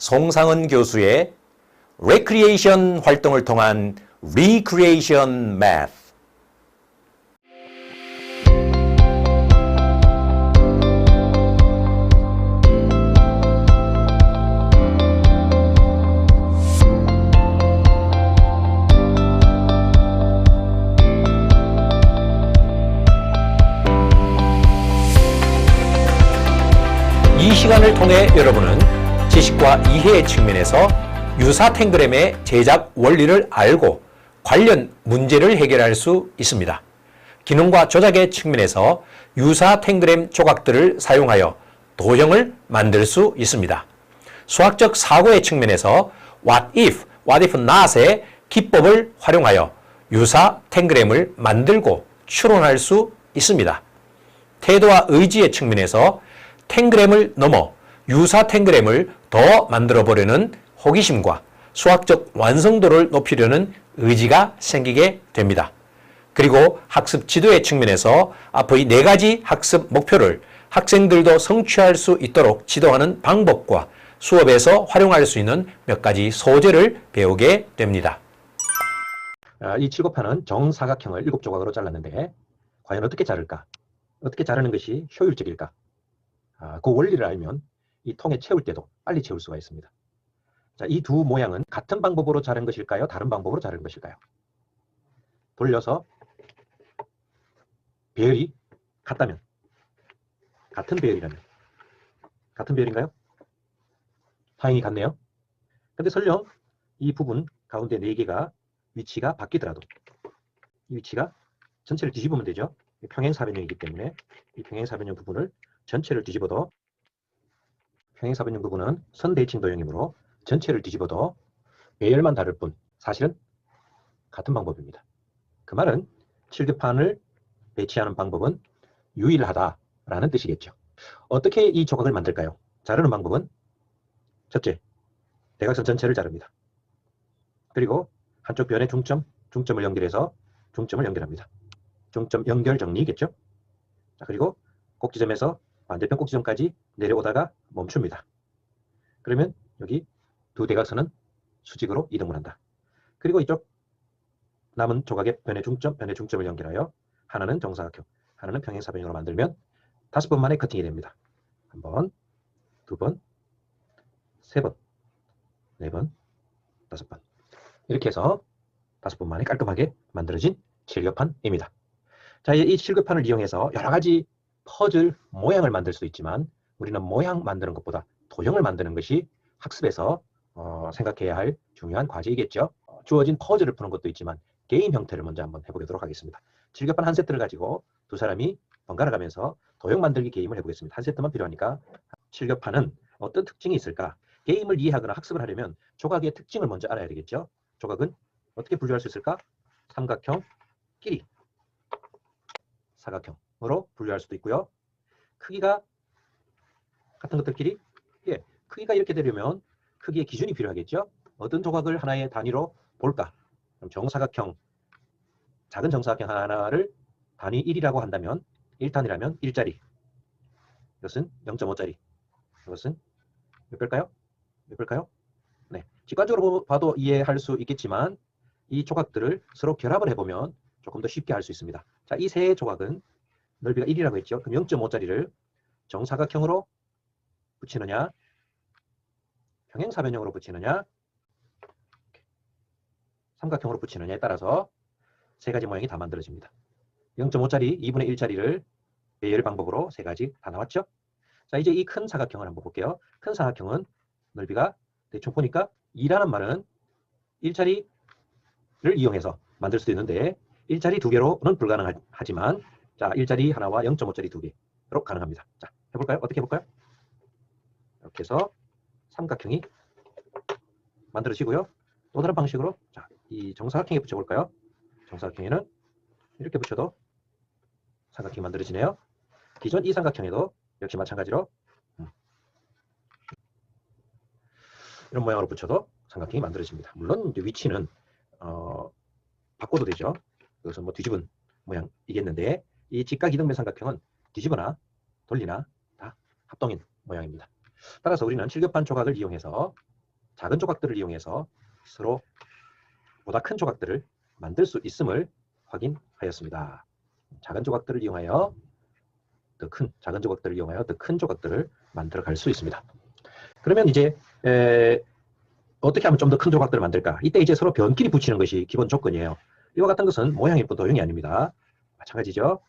송상은 교수의 레크리에이션 활동을 통한 Recreation Math. 이 시간을 통해 여러분은 지식과 이해의 측면에서 유사 탱그램의 제작 원리를 알고 관련 문제를 해결할 수 있습니다. 기능과 조작의 측면에서 유사 탱그램 조각들을 사용하여 도형을 만들 수 있습니다. 수학적 사고의 측면에서 what if not의 기법을 활용하여 유사 탱그램을 만들고 추론할 수 있습니다. 태도와 의지의 측면에서 탱그램을 넘어 유사 탱그램을 더 만들어 보려는 호기심과 수학적 완성도를 높이려는 의지가 생기게 됩니다. 그리고 학습 지도의 측면에서 앞의 4가지 학습 목표를 학생들도 성취할 수 있도록 지도하는 방법과 수업에서 활용할 수 있는 몇 가지 소재를 배우게 됩니다. 이 칠곡판은 정사각형을 7조각으로 잘랐는데 과연 어떻게 자를까? 어떻게 자르는 것이 효율적일까? 그 원리를 알면 이 통에 채울 때도 빨리 채울 수가 있습니다. 자, 이 두 모양은 같은 방법으로 자른 것일까요? 다른 방법으로 자른 것일까요? 돌려서 배열이 같다면, 같은 배열이라면, 같은 배열인가요? 다행히 같네요. 근데 설령 이 부분 가운데 4개가 위치가 바뀌더라도 이 위치가 전체를 뒤집으면 되죠. 평행사변형이기 때문에 이 평행사변형 부분을 전체를 뒤집어도 평행사변형 부분은 선대칭 도형이므로 전체를 뒤집어도 배열만 다를 뿐 사실은 같은 방법입니다. 그 말은 칠급판을 배치하는 방법은 유일하다라는 뜻이겠죠. 어떻게 이 조각을 만들까요? 자르는 방법은 첫째, 대각선 전체를 자릅니다. 그리고 한쪽 변의 중점을 연결해서 중점을 연결합니다. 중점 연결 정리겠죠. 자, 그리고 꼭지점에서 반대편 꼭지점까지 내려오다가 멈춥니다. 그러면 여기 두 대각선은 수직으로 이동을 한다. 그리고 이쪽 남은 조각의 변의 중점을 연결하여 하나는 정사각형, 하나는 평행사변형으로 만들면 5번 만에 커팅이 됩니다. 1번, 2번, 3번, 4번, 5번. 이렇게 해서 5번 만에 깔끔하게 만들어진 칠급판입니다. 자, 이제 이 칠급판을 이용해서 여러 가지 퍼즐 모양을 만들 수 있지만 우리는 모양 만드는 것보다 도형을 만드는 것이 학습에서 생각해야 할 중요한 과제이겠죠. 주어진 퍼즐을 푸는 것도 있지만 게임 형태를 먼저 한번 해보도록 하겠습니다. 칠급판 한 세트를 가지고 두 사람이 번갈아 가면서 도형 만들기 게임을 해보겠습니다. 한 세트만 필요하니까. 칠급판은 어떤 특징이 있을까? 게임을 이해하거나 학습을 하려면 조각의 특징을 먼저 알아야 되겠죠. 조각은 어떻게 분류할 수 있을까? 삼각형끼리 사각형으로 분류할 수도 있고요. 크기가 같은 것들끼리 크기가 이렇게 되려면 크기의 기준이 필요하겠죠. 어떤 조각을 하나의 단위로 볼까? 그럼 정사각형, 작은 정사각형 하나를 단위 1이라고 한다면 1단위라면 1짜리, 이것은 0.5짜리, 이것은 몇 별까요? 몇 별까요? 네, 직관적으로 봐도 이해할 수 있겠지만 이 조각들을 서로 결합을 해보면 조금 더 쉽게 할 수 있습니다. 자, 이 세 조각은 넓이가 1이라고 했죠. 그럼 0.5짜리를 정사각형으로 붙이느냐, 평행사변형으로 붙이느냐, 삼각형으로 붙이느냐에 따라서 세 가지 모양이 다 만들어집니다. 0.5짜리, 2분의 1짜리를 배열 방법으로 세 가지 다 나왔죠. 자, 이제 이 큰 사각형을 한번 볼게요. 큰 사각형은 넓이가 대충 보니까 2라는 말은 1짜리를 이용해서 만들 수도 있는데 1짜리 2개로는 불가능하지만 자, 1짜리 하나와 0.5짜리 2개로 가능합니다. 자, 해볼까요? 어떻게 해볼까요? 이렇게 해서 삼각형이 만들어지고요. 또 다른 방식으로 자, 이 정사각형에 붙여볼까요? 정사각형에는 이렇게 붙여도 삼각형이 만들어지네요. 기존 이 삼각형에도 역시 마찬가지로 이런 모양으로 붙여도 삼각형이 만들어집니다. 물론 이제 위치는 바꿔도 되죠. 그것은 뭐 뒤집은 모양이겠는데 이 직각 이등변 삼각형은 뒤집거나 돌리나 다 합동인 모양입니다. 따라서 우리는 칠급판 조각을 이용해서 작은 조각들을 이용해서 서로 보다 큰 조각들을 만들 수 있음을 확인하였습니다. 작은 조각들을 이용하여 작은 조각들을 이용하여 더 큰 조각들을 만들어 갈 수 있습니다. 그러면 이제 어떻게 하면 좀 더 큰 조각들을 만들까? 이때 이제 서로 변끼리 붙이는 것이 기본 조건이에요. 이와 같은 것은 모양일 뿐 도형이 아닙니다. 마찬가지죠.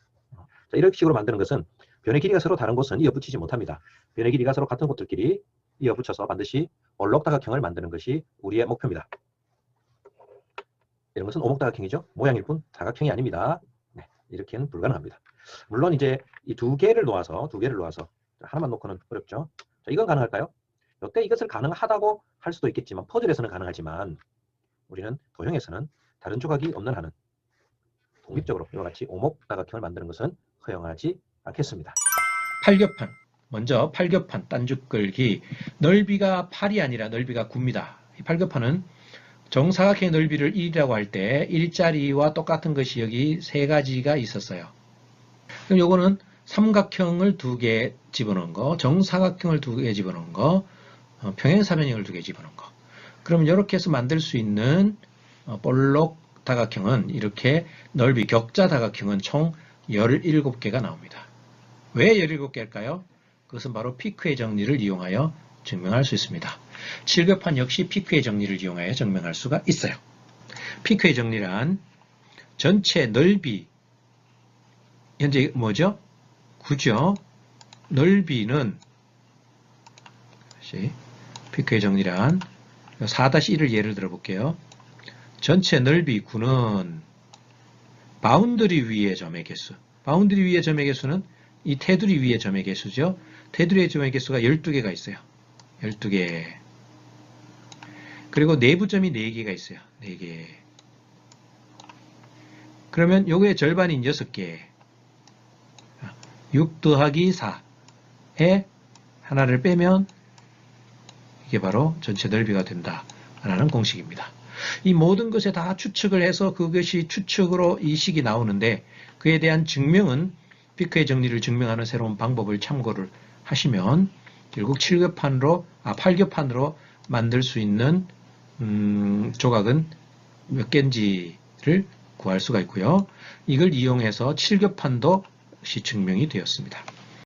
자, 이런 식으로 만드는 것은 변의 길이가 서로 다른 곳은 이어붙이지 못합니다. 변의 길이가 서로 같은 곳들끼리 이어붙여서 반드시 올록다각형을 만드는 것이 우리의 목표입니다. 이런 것은 오목다각형이죠. 모양일 뿐 다각형이 아닙니다. 네, 이렇게는 불가능합니다. 물론 이제 이 두 개를 놓아서 하나만 놓고는 어렵죠. 자, 이건 가능할까요? 이때 이것을 가능하다고 할 수도 있겠지만 퍼즐에서는 가능하지만 우리는 도형에서는 다른 조각이 없는 한은 독립적으로 이와 같이 오목다각형을 만드는 것은 허용하지 않겠습니다. 팔겹판. 먼저 팔겹판 딴죽 끌기. 넓이가 8이 아니라 넓이가 9입니다. 이 팔겹판은 정사각형의 넓이를 1이라고 할 때 일자리와 똑같은 것이 여기 세 가지가 있었어요. 그럼 요거는 삼각형을 2개 집어넣은 거, 정사각형을 2개 집어넣은 거, 평행사변형을 2개 집어넣은 거. 그러면 이렇게 해서 만들 수 있는 볼록 다각형은 이렇게 넓이 격자 다각형은 총 17개가 나옵니다. 왜 17개일까요? 그것은 바로 피크의 정리를 이용하여 증명할 수 있습니다. 칠겹판 역시 피크의 정리를 이용하여 증명할 수가 있어요. 피크의 정리란 전체 넓이, 현재 뭐죠? 9죠? 넓이는 피크의 정리란 4-1을 예를 들어 볼게요. 전체 넓이 9는 바운드리 위의 점의 개수. 바운드리 위의 점의 개수는 이 테두리 위의 점의 개수죠. 테두리의 점의 개수가 12개가 있어요. 12개. 그리고 내부점이 4개가 있어요. 4개. 그러면 요거의 절반인 6개. 6 더하기 4에 하나를 빼면 이게 바로 전체 넓이가 된다라는 공식입니다. 이 모든 것에 다 추측을 해서 그것이 추측으로 이 식이 나오는데 그에 대한 증명은 피크의 정리를 증명하는 새로운 방법을 참고를 하시면 결국 8겹판으로 만들 수 있는 조각은 몇 개인지를 구할 수가 있고요. 이걸 이용해서 7겹판도 증명이 되었습니다.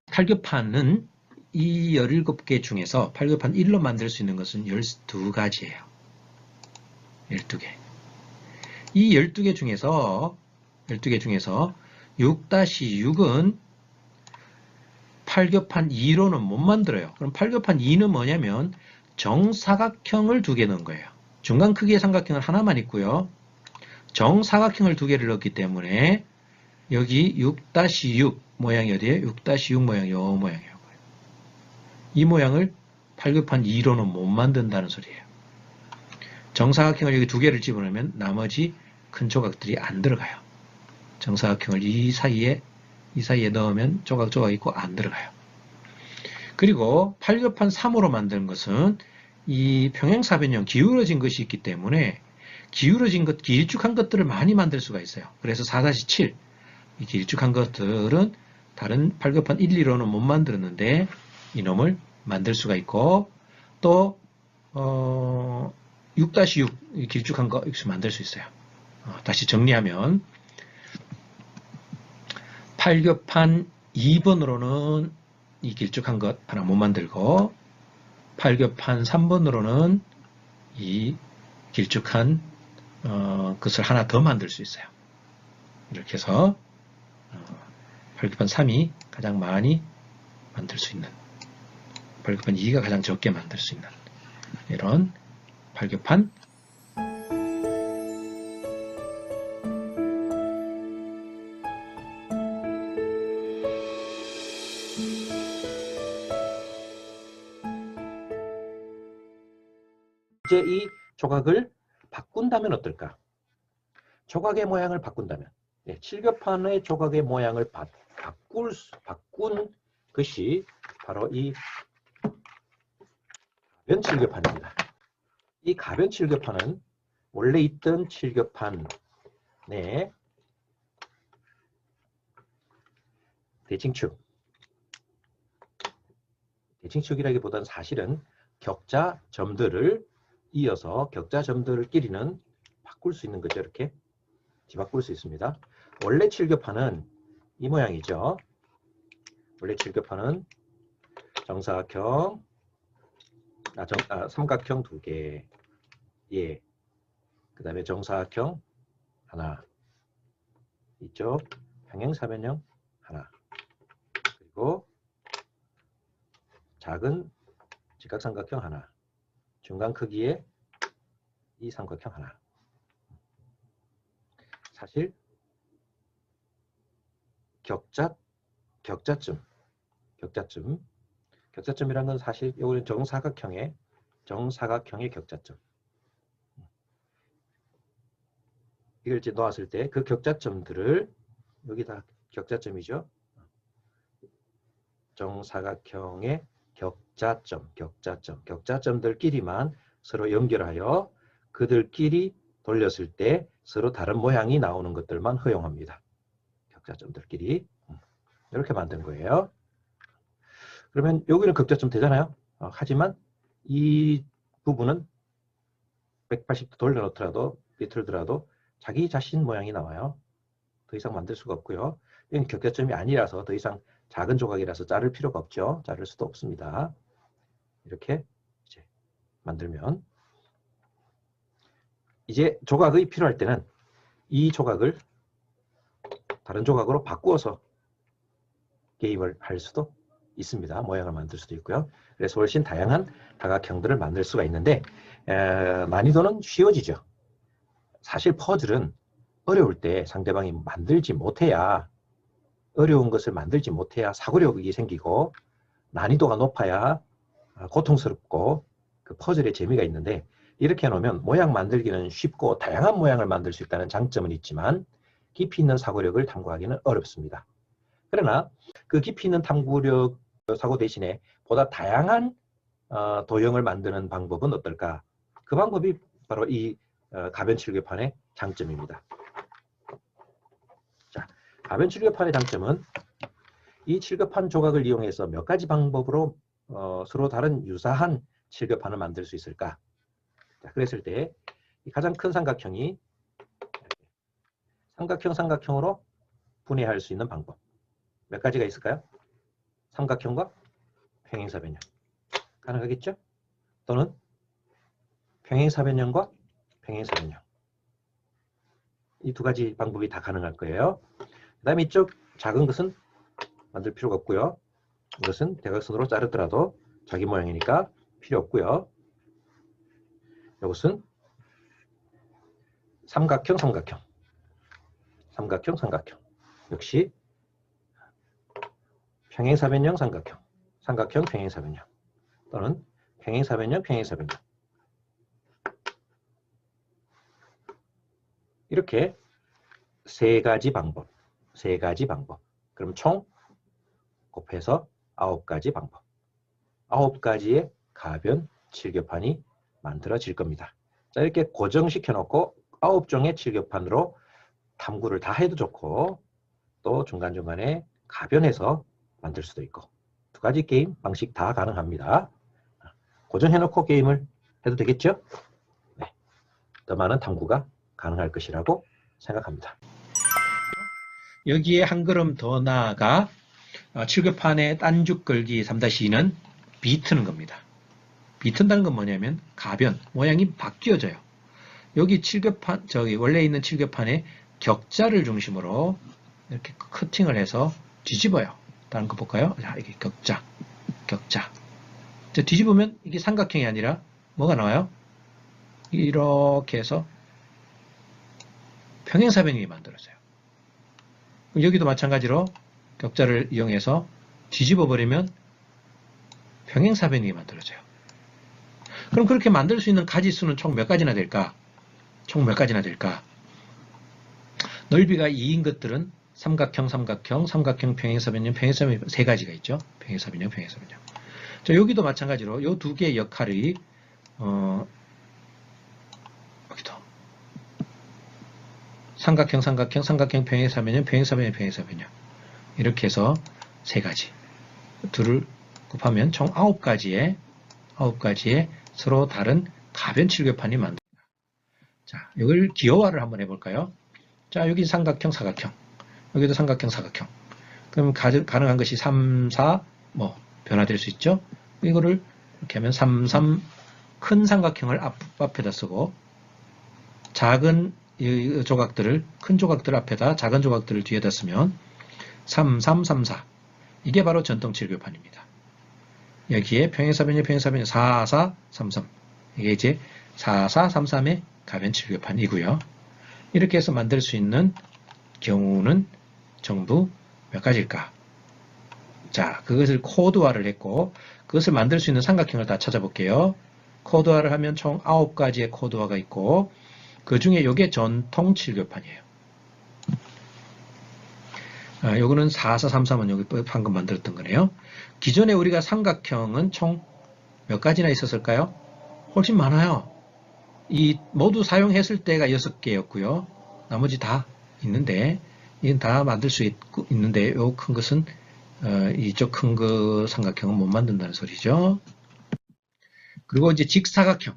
8겹판은 이 17개 중에서 8겹판 1로 만들 수 있는 것은 12가지예요. 12개. 이 12개 중에서 6-6은 8겹판 2로는 못 만들어요. 그럼 8겹판 2는 뭐냐면 정사각형을 2개 넣은 거예요. 중간 크기의 삼각형은 하나만 있고요. 정사각형을 2개를 넣었기 때문에 여기 6-6 모양이 어디에? 6-6 모양이 요 모양이에요. 이 모양을 8겹판 2로는 못 만든다는 소리예요. 정사각형을 여기 2개를 집어넣으면 나머지 큰 조각들이 안 들어가요. 정사각형을 이 사이에 넣으면 조각 있고 안 들어가요. 그리고 8겹판 3으로 만든 것은 이 평행사변형 기울어진 것이 있기 때문에 기울어진 것, 길쭉한 것들을 많이 만들 수가 있어요. 그래서 4-7 이 길쭉한 것들은 다른 8겹판 1, 2로는 못 만들었는데 이놈을 만들 수가 있고 또 6-6 길쭉한 거 역시 만들 수 있어요. 다시 정리하면 8겹판 2번으로는 이 길쭉한 것 하나 못 만들고 8겹판 3번으로는 이 길쭉한 것을 하나 더 만들 수 있어요. 이렇게 해서 8겹판 3이 가장 많이 만들 수 있는 8겹판 2가 가장 적게 만들 수 있는 이런 8겹판 이제 이 조각을 바꾼다면 어떨까? 조각의 모양을 바꾼다면 7겹판의 조각의 모양을 바꾼 것이 바로 이 가변 7겹판입니다. 이 가변 7겹판은 원래 있던 7겹판의 대칭축이라기보다는 사실은 격자 점들을 이어서 격자점들끼리는 바꿀 수 있는 거죠. 이렇게 뒤바꿀 수 있습니다. 원래 칠교판은 이 모양이죠. 원래 칠교판은 정사각형, 삼각형 2개, 예, 그 다음에 정사각형 하나, 이쪽 평행사변형 하나, 그리고 작은 직각삼각형 하나, 중간 크기의 이 삼각형 하나. 사실 격자점이라는 건 사실 이거는 정사각형의 격자점. 이걸 이제 놓았을 때 그 격자점들을 여기다 격자점이죠. 정사각형의 격자점들끼리만 서로 연결하여 그들끼리 돌렸을 때 서로 다른 모양이 나오는 것들만 허용합니다. 격자점들끼리 이렇게 만든 거예요. 그러면 여기는 격자점 되잖아요. 하지만 이 부분은 180도 돌려놓더라도 비틀더라도 자기 자신 모양이 나와요. 더 이상 만들 수가 없고요. 이건 격자점이 아니라서 더 이상 작은 조각이라서 자를 필요가 없죠. 자를 수도 없습니다. 이렇게 이제 만들면 이제 조각이 필요할 때는 이 조각을 다른 조각으로 바꾸어서 게임을 할 수도 있습니다. 모양을 만들 수도 있고요. 그래서 훨씬 다양한 다각형들을 만들 수가 있는데 난이도는 쉬워지죠. 사실 퍼즐은 어려울 때 상대방이 어려운 것을 만들지 못해야 사고력이 생기고 난이도가 높아야 고통스럽고 그 퍼즐의 재미가 있는데 이렇게 해놓으면 모양 만들기는 쉽고 다양한 모양을 만들 수 있다는 장점은 있지만 깊이 있는 사고력을 탐구하기는 어렵습니다. 그러나 그 깊이 있는 탐구력 사고 대신에 보다 다양한 도형을 만드는 방법은 어떨까? 그 방법이 바로 이 가변 칠교판의 장점입니다. 자, 가변 칠교판의 장점은 이 칠교판 조각을 이용해서 몇 가지 방법으로 서로 다른 유사한 칠교판을 만들 수 있을까? 자, 그랬을 때 가장 큰 삼각형이 삼각형으로 분해할 수 있는 방법 몇 가지가 있을까요? 삼각형과 평행사변형 가능하겠죠? 또는 평행사변형과 평행사변형 이 두 가지 방법이 다 가능할 거예요. 그 다음에 이쪽 작은 것은 만들 필요가 없고요. 이것은 대각선으로 자르더라도 자기 모양이니까 필요 없고요. 이것은 삼각형 역시 평행사변형 삼각형 평행사변형 또는 평행사변형 이렇게 세 가지 방법 그럼 총 곱해서 9가지 방법 9가지의 가변 칠교판이 만들어질 겁니다. 자, 이렇게 고정시켜 놓고 9종의 칠교판으로 탐구를 다 해도 좋고 또 중간중간에 가변해서 만들 수도 있고 두 가지 게임 방식 다 가능합니다. 고정해 놓고 게임을 해도 되겠죠? 네. 더 많은 탐구가 가능할 것이라고 생각합니다. 여기에 한 걸음 더 나아가 칠교판의 딴죽 걸기 3-2는 비트는 겁니다. 비튼다는 건 뭐냐면 가변, 모양이 바뀌어져요. 여기 칠교판, 원래 있는 칠교판에 격자를 중심으로 이렇게 커팅을 해서 뒤집어요. 다른 거 볼까요? 자, 이게 격자. 자, 뒤집으면 이게 삼각형이 아니라 뭐가 나와요? 이렇게 해서 평행사변형이 만들어져요. 여기도 마찬가지로 격자를 이용해서 뒤집어 버리면 평행사변형이 만들어져요. 그럼 그렇게 만들 수 있는 가지수는 총 몇 가지나 될까? 넓이가 2인 것들은 삼각형, 평행사변형, 세 가지가 있죠. 평행사변형. 자, 여기도 마찬가지로 이 두 개의 역할이 여기도 삼각형, 평행사변형 이렇게 해서 세 가지. 둘을 곱하면 총 9가지의 서로 다른 가변 칠교판이 만듭니다. 자, 이걸 기호화를 한번 해볼까요? 자, 여기 삼각형, 사각형. 여기도 삼각형, 사각형. 그럼 가능한 것이 3, 4, 변화될 수 있죠? 이거를 이렇게 하면 3, 3, 큰 삼각형을 앞에다 쓰고, 작은 조각들을, 큰 조각들 앞에다 작은 조각들을 뒤에다 쓰면 3, 3, 3, 4. 이게 바로 전통 칠교판입니다. 여기에 평행사변이 4, 4, 3, 3. 이게 이제 4, 4, 3, 3의 가변 칠교판이고요. 이렇게 해서 만들 수 있는 경우는 전부 몇 가지일까? 자, 그것을 코드화를 했고, 그것을 만들 수 있는 삼각형을 다 찾아볼게요. 코드화를 하면 총 9가지의 코드화가 있고, 그 중에 이게 전통 칠교판이에요. 요거는 4433은 여기 방금 만들었던 거네요. 기존에 우리가 삼각형은 총 몇 가지나 있었을까요? 훨씬 많아요. 이 모두 사용했을 때가 6개였고요. 나머지 다 있는데, 이건 다 만들 수 있는데, 요 큰 것은, 이쪽 큰 거 삼각형은 못 만든다는 소리죠. 그리고 이제 직사각형.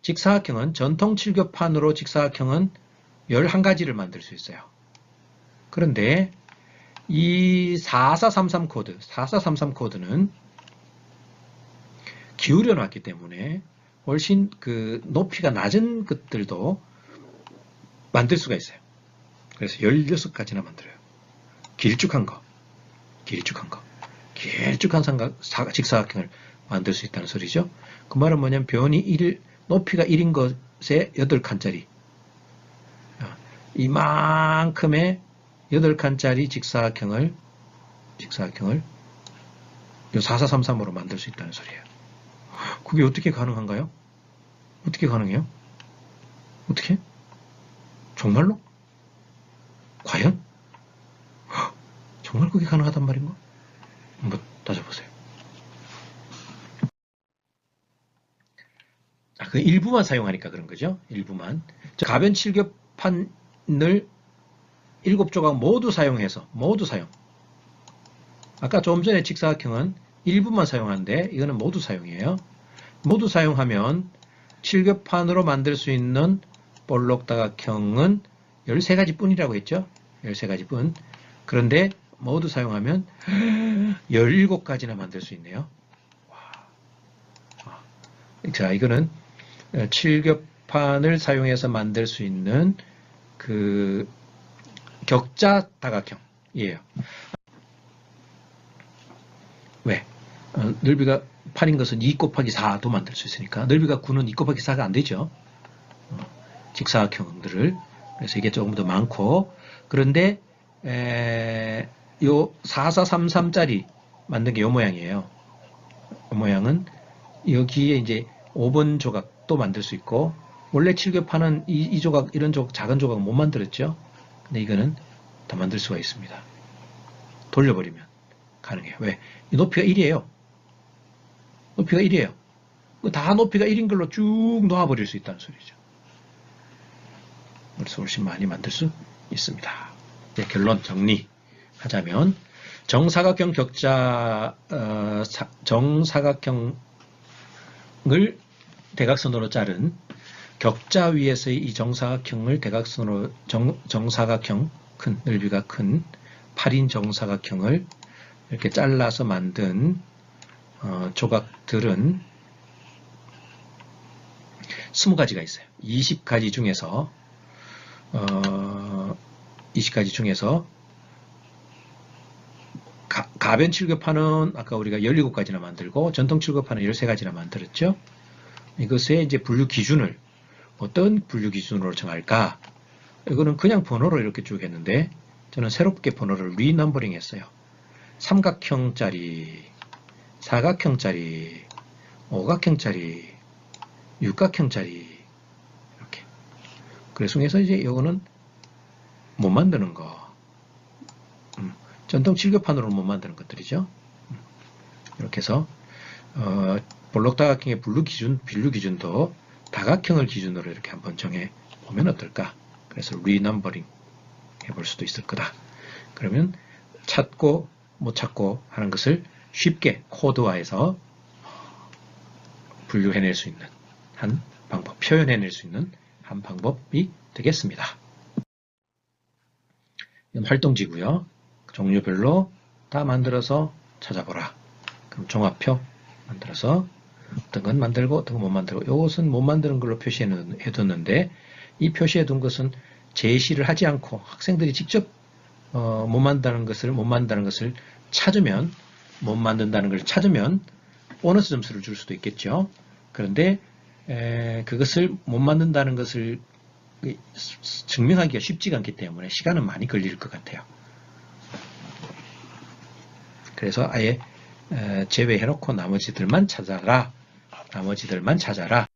직사각형은 전통 칠교판으로 직사각형은 11가지를 만들 수 있어요. 그런데 이 4433 코드, 4433 코드는 기울여 놨기 때문에 훨씬 그 높이가 낮은 것들도 만들 수가 있어요. 그래서 16가지나 만들어요. 길쭉한 거, 길쭉한 직사각형을 만들 수 있다는 소리죠. 그 말은 뭐냐면 높이가 1인 것에 8칸짜리 이만큼의 8칸짜리 직사각형을 이 4433으로 만들 수 있다는 소리예요. 그게 어떻게 가능한가요? 어떻게 가능해요? 어떻게? 정말로? 과연? 정말 그게 가능하단 말인가? 한번 따져보세요. 그 일부만 사용하니까 그런 거죠. 일부만. 가변 칠교판을 7조각 모두 사용해서 모두 사용. 아까 조금 전에 직사각형은 일부만 사용하는데 이거는 모두 사용이에요. 모두 사용하면 칠교판으로 만들 수 있는 볼록다각형은 13가지 뿐이라고 했죠. 13가지 뿐. 그런데 모두 사용하면 17가지나 만들 수 있네요. 자, 이거는 칠교판을 사용해서 만들 수 있는 그 격자 다각형이에요. 왜? 넓이가 8인 것은 2 곱하기 4도 만들 수 있으니까 넓이가 9는 2 곱하기 4가 안 되죠. 직사각형들을. 그래서 이게 조금 더 많고, 그런데 요 4433짜리 만든 게 요 모양이에요. 요 모양은 여기에 이제 5번 조각도 만들 수 있고, 원래 칠교판은 이 조각, 이런 작은 조각 못 만들었죠. 근데 이거는 다 만들 수가 있습니다. 돌려버리면 가능해요. 왜? 이 높이가 1이에요. 높이가 1이에요. 다 높이가 1인 걸로 쭉 놓아버릴 수 있다는 소리죠. 그래서 훨씬 많이 만들 수 있습니다. 이제 결론 정리하자면 정사각형 정사각형을 대각선으로 자른 격자 위에서의 이 정사각형을 대각선으로 정사각형 큰 넓이가 큰 8인 정사각형을 이렇게 잘라서 만든 조각들은 20가지가 있어요. 20가지 중에서 가변 칠교판은 아까 우리가 17가지나 만들고 전통 칠교판은 13가지나 만들었죠. 이것의 이제 분류 기준을 어떤 분류 기준으로 정할까? 이거는 그냥 번호로 이렇게 쭉 했는데 저는 새롭게 번호를 리넘버링 했어요. 삼각형짜리, 사각형짜리, 오각형짜리, 육각형짜리 이렇게. 그래서 이제 이거는 못 만드는 거. 전통 칠교판으로 못 만드는 것들이죠. 이렇게 해서 볼록다각형의 분류 기준도 다각형을 기준으로 이렇게 한번 정해 보면 어떨까? 그래서 리넘버링 해볼 수도 있을 거다. 그러면 찾고 못 찾고 하는 것을 쉽게 코드화해서 분류해낼 수 있는 한 방법. 표현해낼 수 있는 한 방법이 되겠습니다. 이건 활동지고요. 종류별로 다 만들어서 찾아보라. 그럼 종합표 만들어서 어떤 건 만들고 어떤 건 못 만들고, 이것은 못 만드는 걸로 표시해뒀는데, 이 표시해둔 것은 제시를 하지 않고 학생들이 직접 못 만든다는 것을 찾으면, 못 만든다는 걸 찾으면 보너스 점수를 줄 수도 있겠죠. 그런데 그것을 못 만든다는 것을 증명하기가 쉽지가 않기 때문에 시간은 많이 걸릴 것 같아요. 그래서 아예 제외해놓고 나머지들만 찾아라. 나머지들만 찾아라.